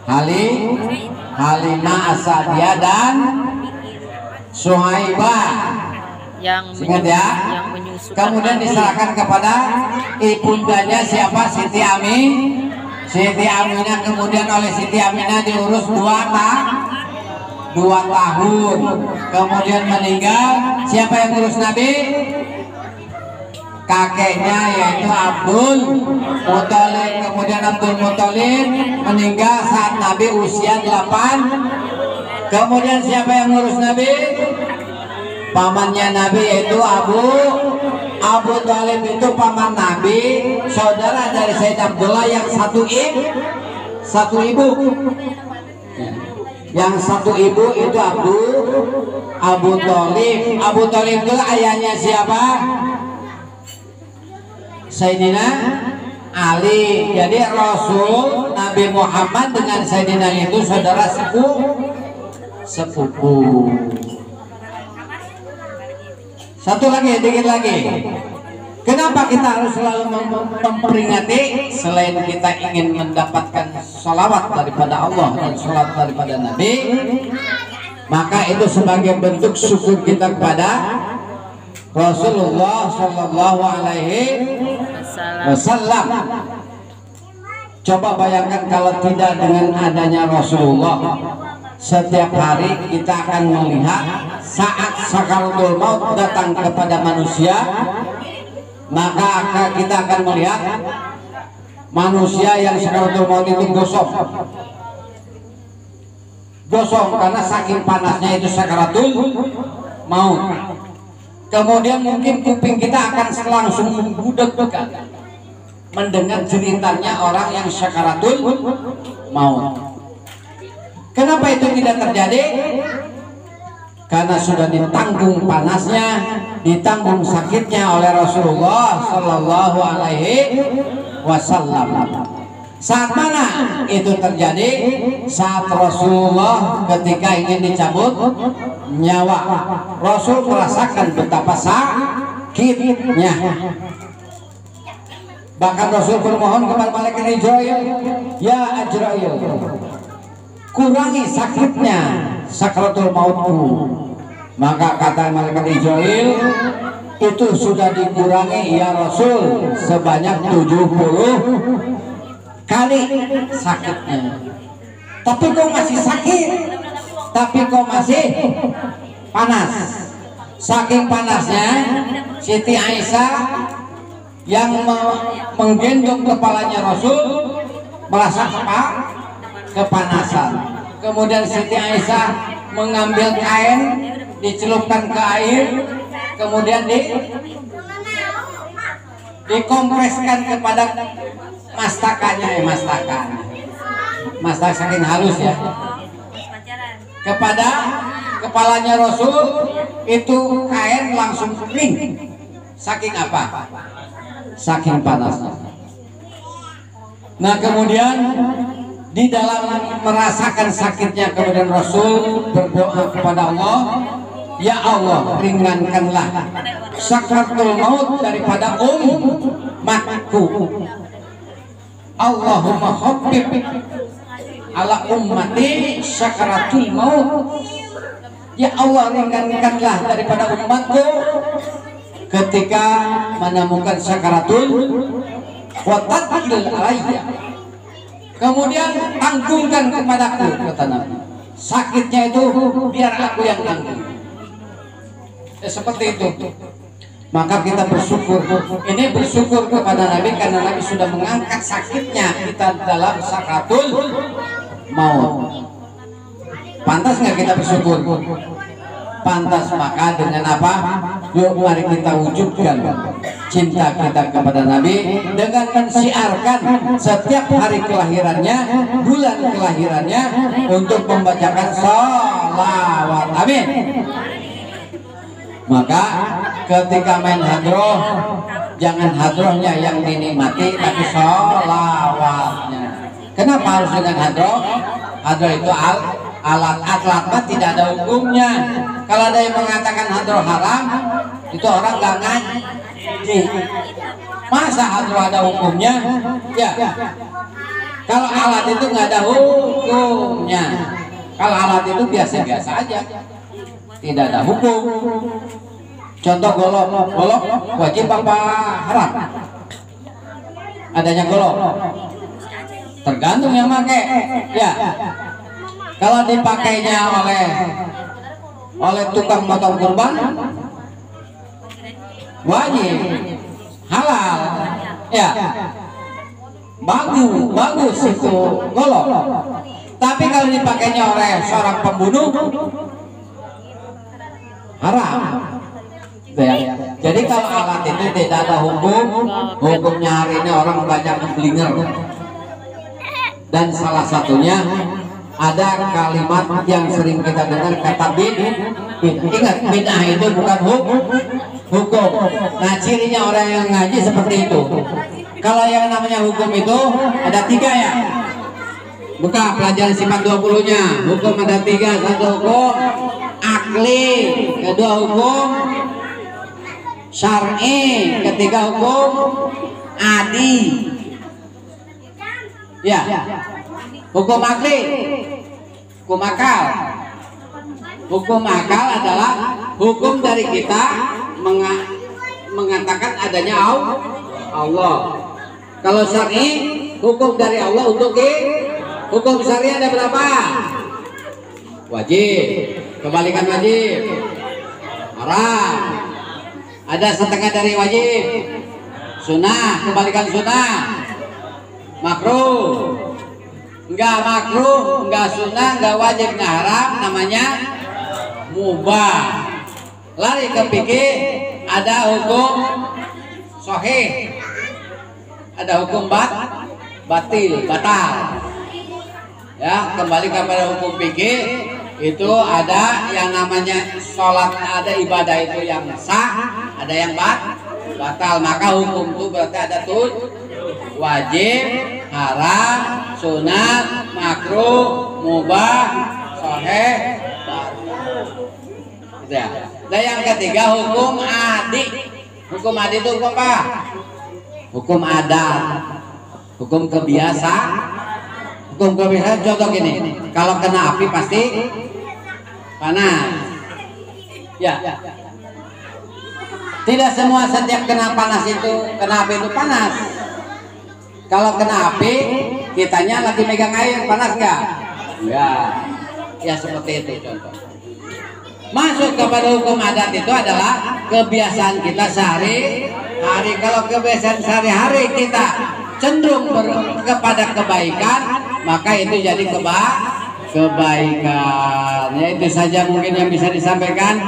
Halimah As-Sa'diyah dan Suhaibah yang menyusukan. Kemudian diserahkan kepada ibundanya siapa? Siti Aminah. Kemudian oleh Siti Aminah diurus 2 tahun. Kemudian meninggal. Siapa yang ngurus Nabi? Kakeknya, yaitu Abdul Muthalib. Kemudian Abdul Muthalib meninggal saat Nabi usia 8. Kemudian siapa yang ngurus Nabi? Pamannya Nabi, yaitu Abu Thalib. Itu paman Nabi, saudara dari Sayyid Abdullah yang satu ibu. Yang satu ibu itu Abu Thalib. Abu Thalib itu ayahnya siapa? Sayyidina Ali. Jadi Rasul Nabi Muhammad dengan Sayyidina Ali itu saudara sepupu. Satu lagi, dikit lagi. Kenapa kita harus selalu memperingati? Selain kita ingin mendapatkan sholawat daripada Allah dan sholawat daripada Nabi, maka itu sebagai bentuk syukur kita kepada Rasulullah Shallallahu Alaihi Wasallam. Coba bayangkan kalau tidak dengan adanya Rasulullah, setiap hari kita akan melihat saat sakaratul maut datang kepada manusia, maka kita akan melihat manusia yang sakaratul maut itu gosong karena saking panasnya itu sakaratul maut. Kemudian mungkin kuping kita akan langsung membudek mendengar ceritanya orang yang sakaratul maut. Kenapa itu tidak terjadi? Karena sudah ditanggung panasnya, ditanggung sakitnya oleh Rasulullah Shallallahu Alaihi Wasallam. Saat mana itu terjadi? Saat Rasulullah ketika ingin dicabut nyawa. Rasul merasakan betapa sakitnya. Bahkan Rasul bermohon kepada malaikat Jibril, ya Jibril, kurangi sakitnya sakaratul mautku. Maka kata malaikat Jibril, itu sudah dikurangi ya Rasul sebanyak 70 kali sakitnya. Tapi kok masih sakit, tapi kok masih panas. Saking panasnya Siti Aisyah yang menggendong kepalanya Rasul merasa kepanasan. Kemudian Siti Aisyah mengambil kain, dicelupkan ke air, kemudian dikompreskan kepada mastakannya, mastak saking halus ya, kepada kepalanya Rasul. Itu kain langsung kering. Saking apa? Saking panasnya. Nah kemudian di dalam merasakan sakitnya, kemudian Rasul berdoa kepada Allah, ya Allah, ringankanlah sakaratul maut daripada umatku. Allahumma khaffif ala ummati sakaratul maut. Ya Allah, ringankanlah daripada umatku ketika menemukan sakaratul wa tadlil alayya. Kemudian tanggungkan kepadaku, kata Nabi. Sakitnya itu biar aku yang tanggung. Seperti itu. Maka kita bersyukur. Ini bersyukur kepada Nabi karena Nabi sudah mengangkat sakitnya kita dalam sakaratul maut. Pantas nggak kita bersyukur? Pantas. Maka dengan apa? Yuk mari kita wujudkan cinta kita kepada Nabi dengan mensiarkan setiap hari kelahirannya, bulan kelahirannya, untuk membacakan sholawat. Amin. Maka ketika main hadroh, jangan hadrohnya yang dinikmati, tapi sholawatnya. Kenapa harus dengan hadroh? Hadroh itu alat mah tidak ada hukumnya. Kalau ada yang mengatakan hadroh haram, itu orang gak ngaji. Masa hadroh ada hukumnya? Ya. Kalau alat itu nggak ada hukumnya. Kalau alat itu biasa-biasa aja, tidak ada hukum. Contoh golok, golok wajib apa haram? Adanya golok, tergantung yang pakai. Ya, kalau dipakainya oleh tukang motong kurban, wajib, halal. Ya, bagus itu golok. Tapi kalau dipakainya oleh seorang pembunuh, haram. Ya. Jadi kalau alat itu tidak ada hukumnya hari ini orang banyak menggelinger. Dan salah satunya ada kalimat yang sering kita dengar, kata bid'ah. Ingat, bid'ah itu bukan hukum. Nah, cirinya orang yang ngaji seperti itu. Kalau yang namanya hukum itu ada 3 ya. Buka pelajaran sifat 20-nya. Hukum ada 3. 1 hukum akli, kedua hukum syar'i, ketiga hukum adi. Ya, hukum akli, hukum akal. Hukum akal adalah hukum dari kita mengatakan adanya Allah. Kalau syar'i, hukum dari Allah untuk hukum syar'i ada berapa? Wajib, kebalikan wajib, haram. Ada setengah dari wajib, sunnah, kebalikan sunnah, makruh. Enggak makruh, enggak sunnah, enggak wajib, enggak haram, namanya mubah. Lari ke fikih, ada hukum sahih, ada hukum batal. Ya, kembali kepada hukum fikih, itu ada yang namanya sholat, ada ibadah itu yang sah, ada yang batal. Maka hukum itu berarti ada wajib, haram, sunat, makruh, mubah, sahih, batal. Gitu ya. Dan yang ketiga hukum adi. Hukum adi itu hukum apa? Hukum adat, hukum kebiasaan. Hukum kebiasaan contoh gini, kalau kena api pasti panas. Ya, tidak semua setiap kena api itu panas. Kalau kena api, kitanya lagi megang air, panas nggak? Ya seperti itu contoh. Masuk kepada hukum adat itu adalah kebiasaan kita sehari-hari. Kalau kebiasaan sehari-hari kita cenderung kepada kebaikan, maka itu jadi kebaikan. Ya, itu saja mungkin yang bisa disampaikan.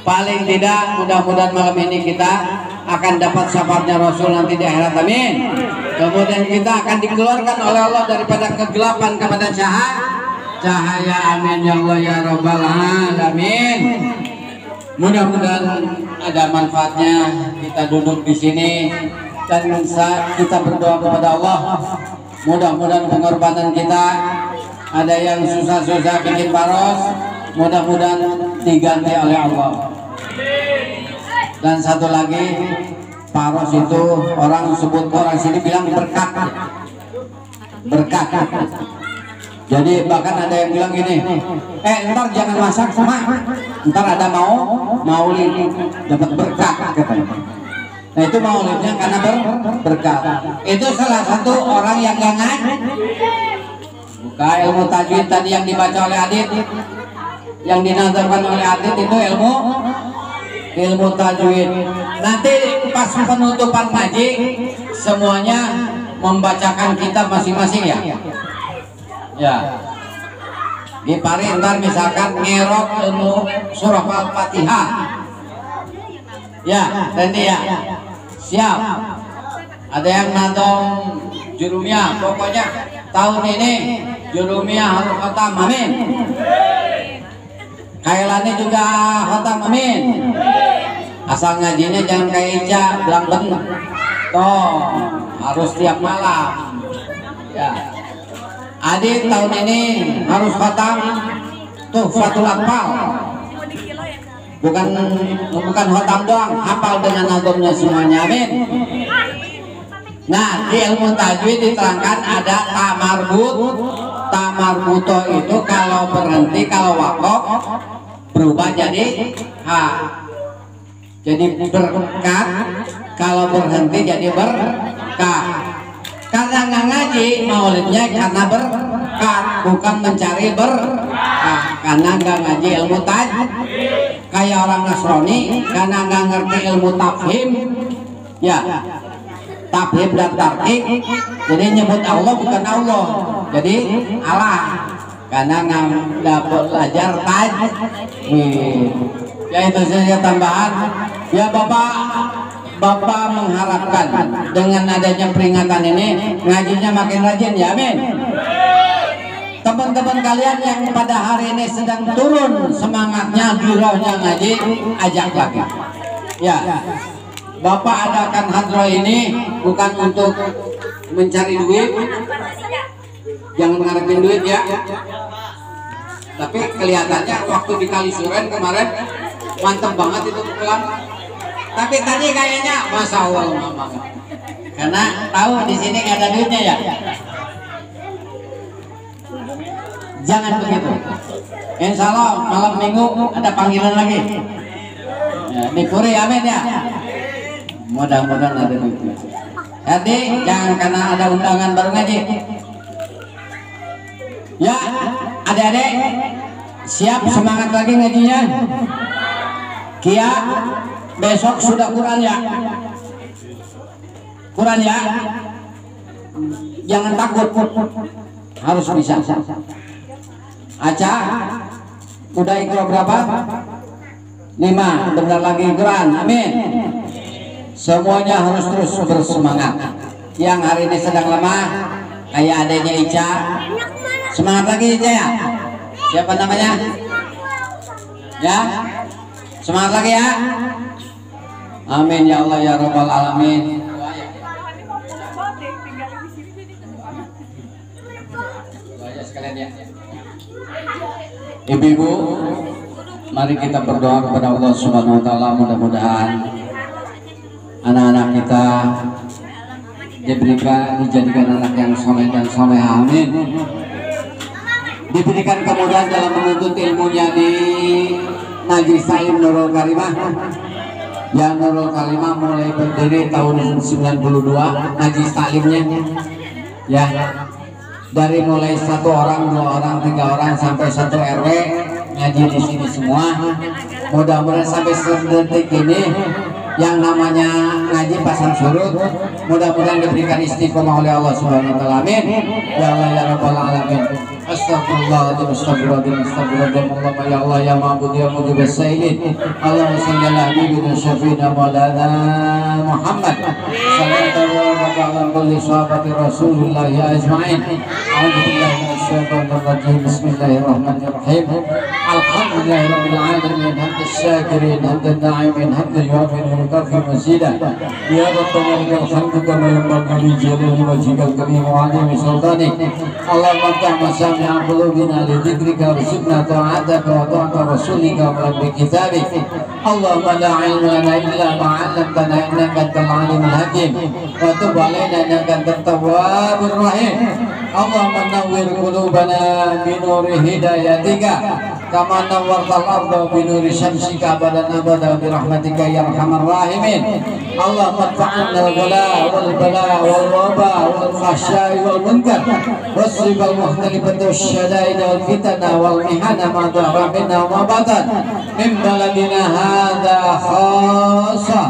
Paling tidak mudah-mudahan malam ini kita akan dapat syafaatnya Rasul nanti di akhirat, amin. Kemudian kita akan dikeluarkan oleh Allah daripada kegelapan kepada cahaya, amin ya Allah ya Rabbal alamin. Mudah-mudahan ada manfaatnya kita duduk di sini dan kita berdoa kepada Allah. Mudah-mudahan pengorbanan kita, ada yang susah-susah bikin paros, mudah-mudahan diganti oleh Allah. Dan satu lagi, paros itu orang sebut, orang sini bilang berkat. Jadi bahkan ada yang bilang gini, ntar jangan masak sama, ntar ada maulid dapat berkat katanya. Nah itu maulidnya karena berkat. Itu salah satu orang yang gak ngaji. Buka ilmu tajwid tadi yang dibaca oleh Adit, yang dinazarkan oleh Adit itu ilmu tajwid. Nanti pas penutupan ngaji semuanya membacakan kitab masing-masing ya. Ya. Di pari ntar misalkan ngerok ilmu surah Al-Fatihah. Ya, nanti ya. Siap. Ada yang nantong jurumiyah, pokoknya tahun ini jurumiyah harus khatam, amin. Kailani juga khatam, amin. Asal ngajinya jangan kayak Ica, bilang bener. Toh, harus tiap malam. Ya. Adit tahun ini harus khatam tuh Fathul Atfal. Bukan khatam doang, hafal dengan nazamnya semuanya, amin. Nah, di ilmu tajwid diterangkan ada tamarbuto itu kalau berhenti, kalau wakaf berubah jadi ha. Jadi berkat, kalau berhenti jadi berkah. Karena nggak ngaji maulidnya karena berkat, bukan mencari berkah. Karena nggak ngaji ilmu kayak orang Nasrani, karena nggak ngerti ilmu tafhim, ya tafhim dan tarkik, jadi nyebut Allah bukan Allah, jadi Allah. Karena nggak belajar ya itu saja tambahan. Ya Bapak mengharapkan dengan adanya peringatan ini ngajinya makin rajin ya, amin. Teman-teman kalian yang pada hari ini sedang turun semangatnya, girohnya ngaji, ajak lagi ya. Bapak adakan hadroh ini bukan untuk mencari duit, jangan ngarepin duit ya, tapi kelihatannya waktu di Kalisuren kemarin mantap banget itu pulang. Tapi tadi kayaknya Masya Allah mama, karena tahu di sini nggak ada duitnya ya. Jangan begitu. Insya Allah malam minggu ada panggilan lagi. Ya, di Puri, amin ya. Mudah-mudahan ada duitnya. Jadi jangan karena ada undangan baru ngaji. Ya, adik-adik siap semangat lagi ngajinya. Kia besok sudah Quran ya. Quran ya. Jangan takut, harus bisa. Aca udah ikro berapa? 5, bentar lagi Quran, amin. Semuanya harus terus bersemangat. Yang hari ini sedang lemah kayak adanya Ica, semangat lagi Ica ya. Siapa namanya? Ya, semangat lagi ya. Amin ya Allah ya Rabbal Alamin. Ibu-ibu, mari kita berdoa kepada Allah Subhanahu wa taala, mudah-mudahan anak-anak kita dijadikan anak yang soleh dan soleha, amin. Diberikan kemudahan dalam menuntut ilmunya di Najis Salim Nurul Karimah. Ya, Nurul Karimah mulai berdiri tahun 92 Najis Salimnya. Ya, dari mulai 1 orang, 2 orang, 3 orang sampai 1 RW ngaji di sini semua. Mudah-mudahan sampai sedetik ini yang namanya ngaji pasang surut, mudah-mudahan diberikan istiqomah oleh Allah Subhanahu wa taala, amin. Ya Allah ya Rabbal Alamin. Astagfirullahaladzim, astagfirullahaladzim, astagfirullahaladzim. Allahumma ya Allah ya ma'bud ya mujib as-sayyid. Allahumma salli ala habibina syafiina maulana Muhammad sallallahu alaihi wa ala kulli sahabati Rasulullah ya ajma'in. A'udzu billahi minasy syaithanir rajim. Bismillahirrahmanirrahim. Alhamdulillahirabbil alamin. Hamdan syakirin, hamdan na'imin, hamdan yu'affiru yukafi mazidah. Ya Rabbana lakal hamdu kama yanbaghi li jalali wajhikal karim wa 'azimi sultanik. Allahumma ta'ala ya qulubina li dzikrika warzuqna ta'ataka wa ta'ata rasulika wa bi kitabik. Allahumma la ilma lana illa ma 'allamtana innaka antal alimul hakim wa tub 'alaina innaka antat tawwabur rahim. Allahumma nawwir qulubana bi nuri hidayatika kama nawwartal arda bi nuri syamsika abadan abada bi rahmatika ya arhamar rahimin. Allahumma fa'alna al-ghala wal bala wal waba wal fahsya'i wal munkar wasrifal mukhtalifat wasyada'id wal fitana wal mihana ma dhahara minna wa ma batan min baladina hadha khassa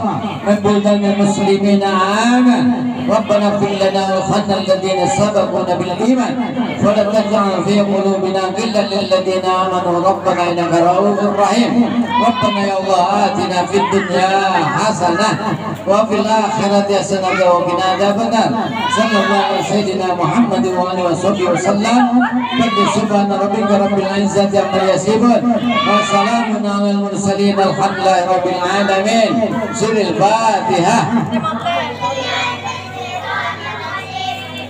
min buldanil muslimina aman. Rabbana fir lana wal khanna alladhina sabaquna bil iman wa la taj'al fi qulubina ghillan lil ladzina amanu rabbana innaka ra'ufur rahim. Rabbana ya Allah atina fid dunya hasanah wa fil akhirati hasanah wa qina adzabannar. Sallallahu alaihi sayyidina Muhammad wa alihi washabbihi wasallam. Subhana rabbika rabbil izzati amma yasifun wa salamun alal mursalin alhamdulillahi rabbil alamin. Surah Al-Fatihah.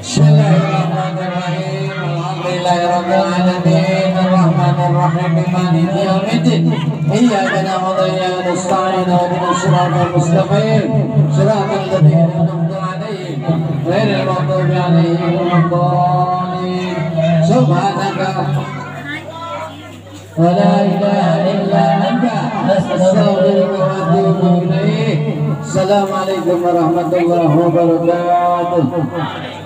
Bismillahirrahmanirrahim. Alhamdulillahirabbil alamin. Arrahmanir rahim. Maliki yaumiddin. Iyyaka na'budu wa iyyaka nasta'in. Ihdinas siratal mustaqim. Siratal ladzina an'amta 'alaihim ghairil maghdubi 'alaihim waladdallin. subhanaka wa la ilaha illa anta astaghfiruka wa atubu ilaik. Assalamualaikum warahmatullahi wabarakatuh.